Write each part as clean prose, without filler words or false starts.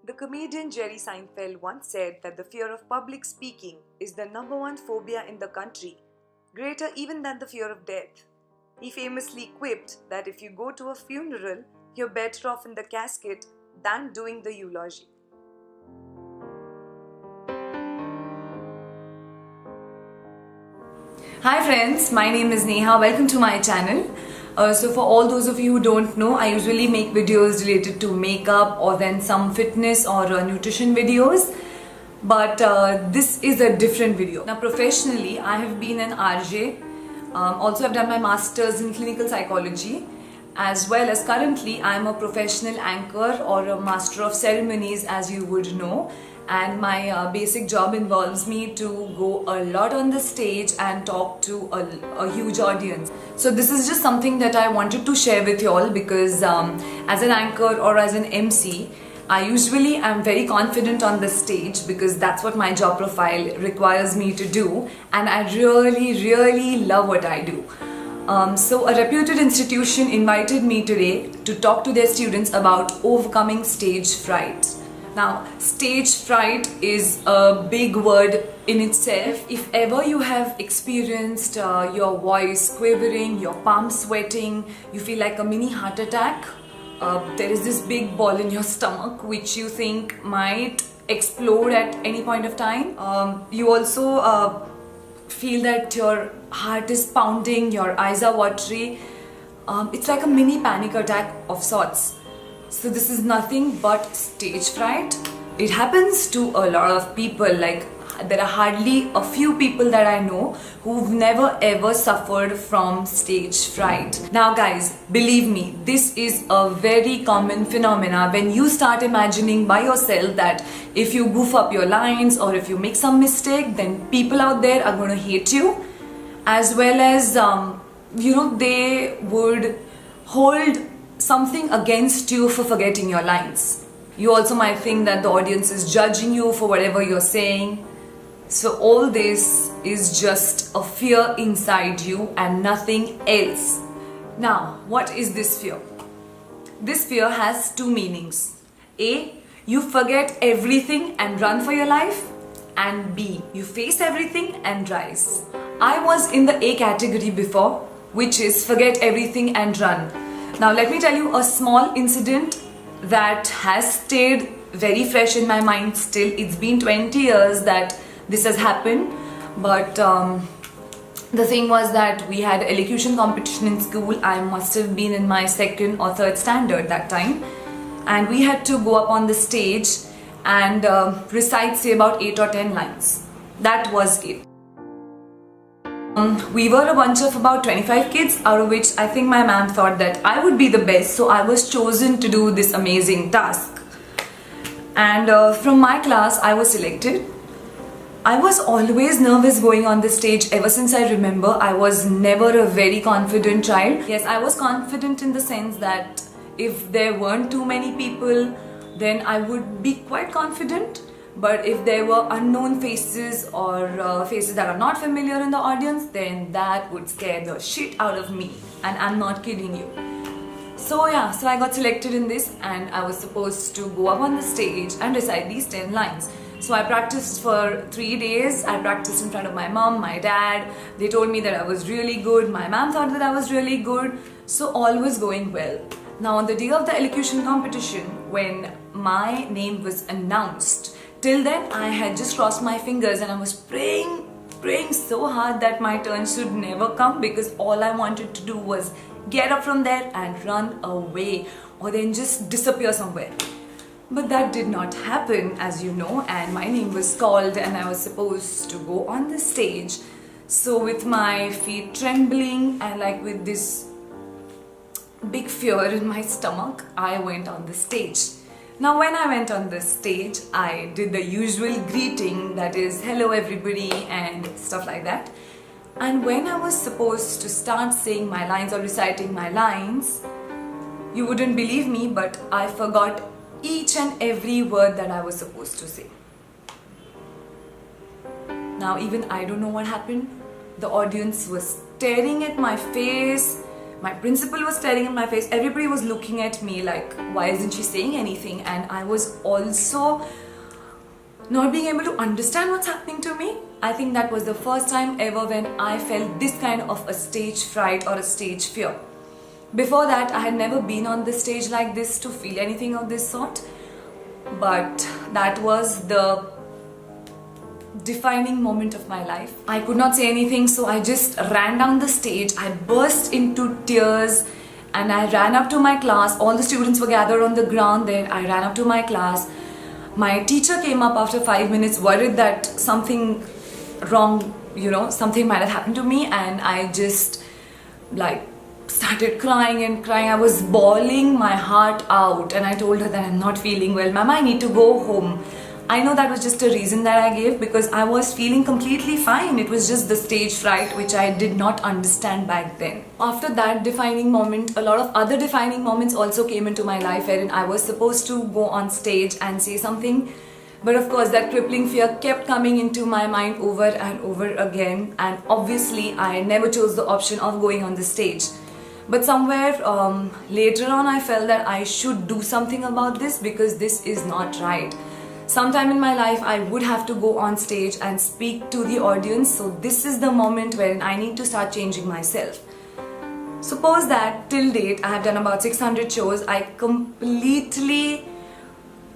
The comedian Jerry Seinfeld once said that the fear of public speaking is the number one phobia in the country, greater even than the fear of death. He famously quipped that if you go to a funeral, you're better off in the casket than doing the eulogy. Hi friends, my name is Neha. Welcome to my channel. So for all those of you who don't know, I usually make videos related to makeup or then some fitness or nutrition videos. But this is a different video. Now professionally, I have been an RJ. Also I've done my masters in clinical psychology. As well as currently I'm a professional anchor or a master of ceremonies, as you would know. And my basic job involves me to go a lot on the stage and talk to a huge audience. So this is just something that I wanted to share with you all because as an anchor or as an MC, I usually am very confident on the stage because that's what my job profile requires me to do, and I really love what I do. So a reputed institution invited me today to talk to their students about overcoming stage fright. Now, stage fright is a big word in itself. If ever you have experienced your voice quivering, your palms sweating, you feel like a mini heart attack, there is this big ball in your stomach which you think might explode at any point of time. You also feel that your heart is pounding, your eyes are watery. It's like a mini panic attack of sorts. So this is nothing but stage fright. It happens to a lot of people. Like there are hardly a few people that I know who've never ever suffered from stage fright. Now guys, believe me, this is a very common phenomena. When you start imagining by yourself that if you goof up your lines or if you make some mistake, then people out there are going to hate you, as well as they would hold something against you for forgetting your lines. You also might think that the audience is judging you for whatever you're saying. So all this is just a fear inside you and nothing else. Now, what is this fear? This fear has two meanings. A, you forget everything and run for your life. And B, you face everything and rise. I was in the A category before, which is forget everything and run. Now let me tell you a small incident that has stayed very fresh in my mind still. It's been 20 years that this has happened, but the thing was that we had elocution competition in school. I must have been in my second or third standard that time, and we had to go up on the stage and recite say about 8 or 10 lines. That was it. We were a bunch of about 25 kids, out of which I think my ma'am thought that I would be the best, so I was chosen to do this amazing task. And from my class, I was selected. I was always nervous going on the stage ever since I remember. I was never a very confident child. Yes, I was confident in the sense that if there weren't too many people, then I would be quite confident. But if there were unknown faces or faces that are not familiar in the audience, then that would scare the shit out of me. And I'm not kidding you. So yeah, so I got selected in this and I was supposed to go up on the stage and recite these 10 lines. So I practiced for 3 days. I practiced in front of my mom, my dad. They told me that I was really good. My mom thought that I was really good. So all was going well. Now on the day of the elocution competition, when my name was announced, till then I had just crossed my fingers and I was praying so hard that my turn should never come, because all I wanted to do was get up from there and run away or then just disappear somewhere. But that did not happen, as you know, and my name was called and I was supposed to go on the stage. So with my feet trembling and like with this big fear in my stomach, I went on the stage. Now when I went on the stage, I did the usual greeting, that is hello everybody and stuff like that. And when I was supposed to start saying my lines or reciting my lines, you wouldn't believe me, but I forgot each and every word that I was supposed to say. Now even I don't know what happened. The audience was staring at my face My principal was staring in my face. Everybody was looking at me like, why isn't she saying anything? And I was also not being able to understand what's happening to me. I think that was the first time ever when I felt this kind of a stage fright or a stage fear. Before that, I had never been on the stage like this to feel anything of this sort. But that was the defining moment of my life. I could not say anything, so I just ran down the stage. I burst into tears and I ran up to my class. All the students were gathered on the ground there. I ran up to my class. My teacher came up after 5 minutes, worried that something wrong, something might have happened to me, and I just started crying and crying. I was bawling my heart out and I told her that I'm not feeling well. Ma'am, I need to go home. I know that was just a reason that I gave because I was feeling completely fine. It was just the stage fright which I did not understand back then. After that defining moment, a lot of other defining moments also came into my life wherein I was supposed to go on stage and say something. But of course that crippling fear kept coming into my mind over and over again, and obviously I never chose the option of going on the stage. But somewhere later on I felt that I should do something about this because this is not right. Sometime in my life I would have to go on stage and speak to the audience, so this is the moment when I need to start changing myself. Suppose that till date I have done about 600 shows. I completely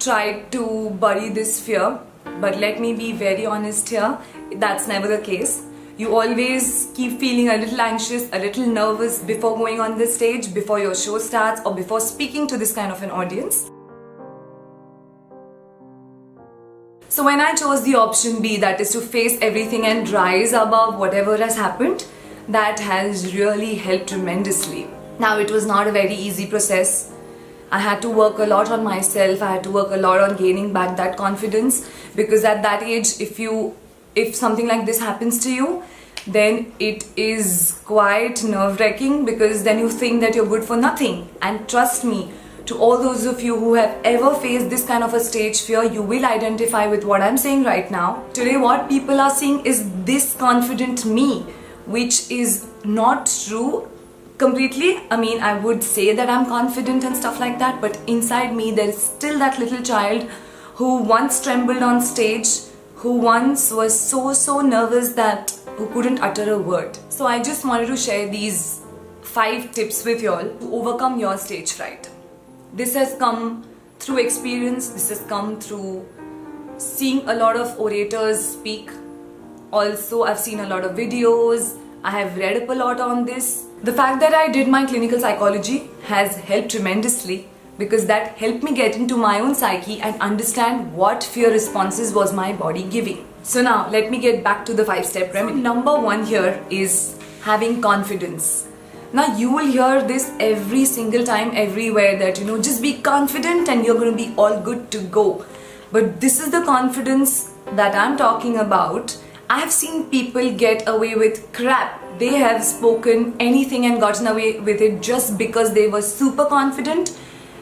tried to bury this fear, but let me be very honest here, that's never the case. You always keep feeling a little anxious, a little nervous before going on the stage, before your show starts or before speaking to this kind of an audience. So when I chose the option B, that is to face everything and rise above whatever has happened, that has really helped tremendously. Now it was not a very easy process. I had to work a lot on myself. I had to work a lot on gaining back that confidence, because at that age, if something like this happens to you, then it is quite nerve-wracking, because then you think that you're good for nothing. And trust me, to all those of you who have ever faced this kind of a stage fear, you will identify with what I'm saying right now. Today what people are seeing is this confident me, which is not true completely. I mean, I would say that I'm confident and stuff like that, but inside me there is still that little child who once trembled on stage, who once was so nervous that who couldn't utter a word. So I just wanted to share these 5 tips with you all to overcome your stage fright. This has come through experience. This has come through seeing a lot of orators speak. Also, I've seen a lot of videos. I have read up a lot on this. The fact that I did my clinical psychology has helped tremendously, because that helped me get into my own psyche and understand what fear responses was my body giving. So now let me get back to the 5-step remedy. So number 1 here is having confidence. Now you will hear this every single time, everywhere, that just be confident and you're going to be all good to go. But this is the confidence that I'm talking about. I have seen people get away with crap. They have spoken anything and gotten away with it just because they were super confident,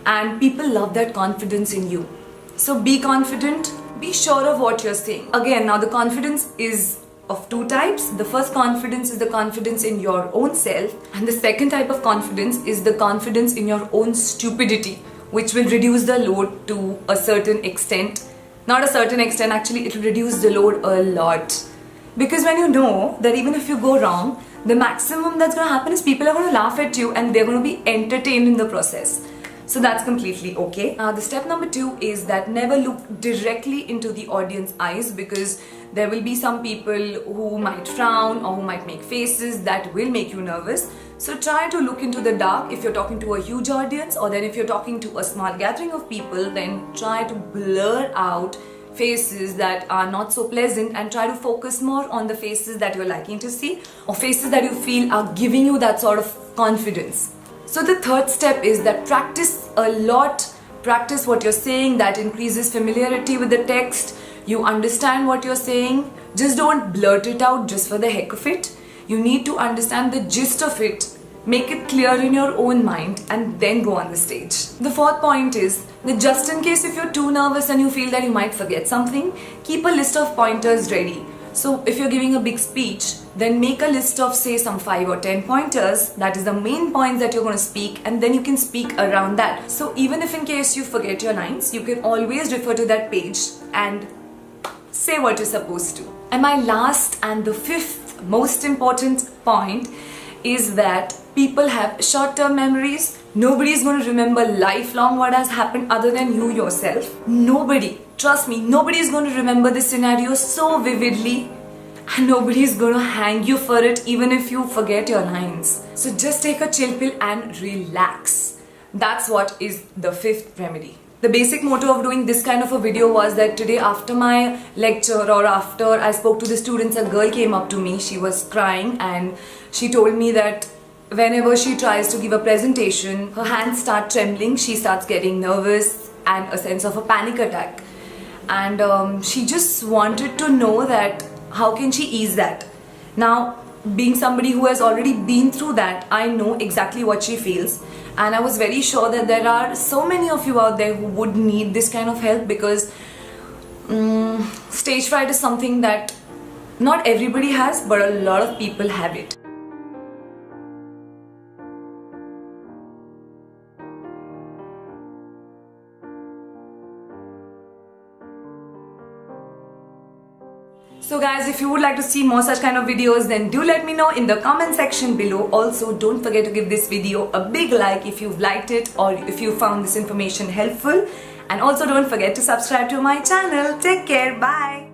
and people love that confidence in you. So be confident, be sure of what you're saying. Again, now the confidence is of 2 types. The first confidence is the confidence in your own self, and the second type of confidence is the confidence in your own stupidity, which will reduce the load to a certain extent. Not a certain extent, actually, it will reduce the load a lot. Because when you know that even if you go wrong, the maximum that's going to happen is people are going to laugh at you and they're going to be entertained in the process. So that's completely okay. Now the step number 2 is that never look directly into the audience eyes, because there will be some people who might frown or who might make faces that will make you nervous. So try to look into the dark if you're talking to a huge audience, or then if you're talking to a small gathering of people, then try to blur out faces that are not so pleasant and try to focus more on the faces that you're liking to see, or faces that you feel are giving you that sort of confidence. So the third step is that practice a lot. Practice what you're saying. That increases familiarity with the text. You understand what you're saying. Just don't blurt it out just for the heck of it. You need to understand the gist of it, make it clear in your own mind, and then go on the stage. The fourth point is that just in case if you're too nervous and you feel that you might forget something, keep a list of pointers ready. So if you're giving a big speech, then make a list of say some 5 or 10 pointers, that is the main points that you're going to speak, and then you can speak around that. So even if in case you forget your lines, you can always refer to that page and say what you're supposed to. And my last and the fifth most important point is that people have short-term memories. Nobody is going to remember lifelong what has happened other than you yourself. Nobody, trust me, nobody is going to remember this scenario so vividly, and nobody is going to hang you for it even if you forget your lines. So just take a chill pill and relax. That's what is the fifth remedy. The basic motto of doing this kind of a video was that today after my lecture or after I spoke to the students, a girl came up to me. She was crying and she told me that whenever she tries to give a presentation, her hands start trembling, she starts getting nervous and a sense of a panic attack. And she just wanted to know that how can she ease that. Now, being somebody who has already been through that, I know exactly what she feels. And I was very sure that there are so many of you out there who would need this kind of help, because stage fright is something that not everybody has, but a lot of people have it. So guys, if you would like to see more such kind of videos, then do let me know in the comment section below. Also, don't forget to give this video a big like if you've liked it or if you found this information helpful. And also don't forget to subscribe to my channel. Take care. Bye.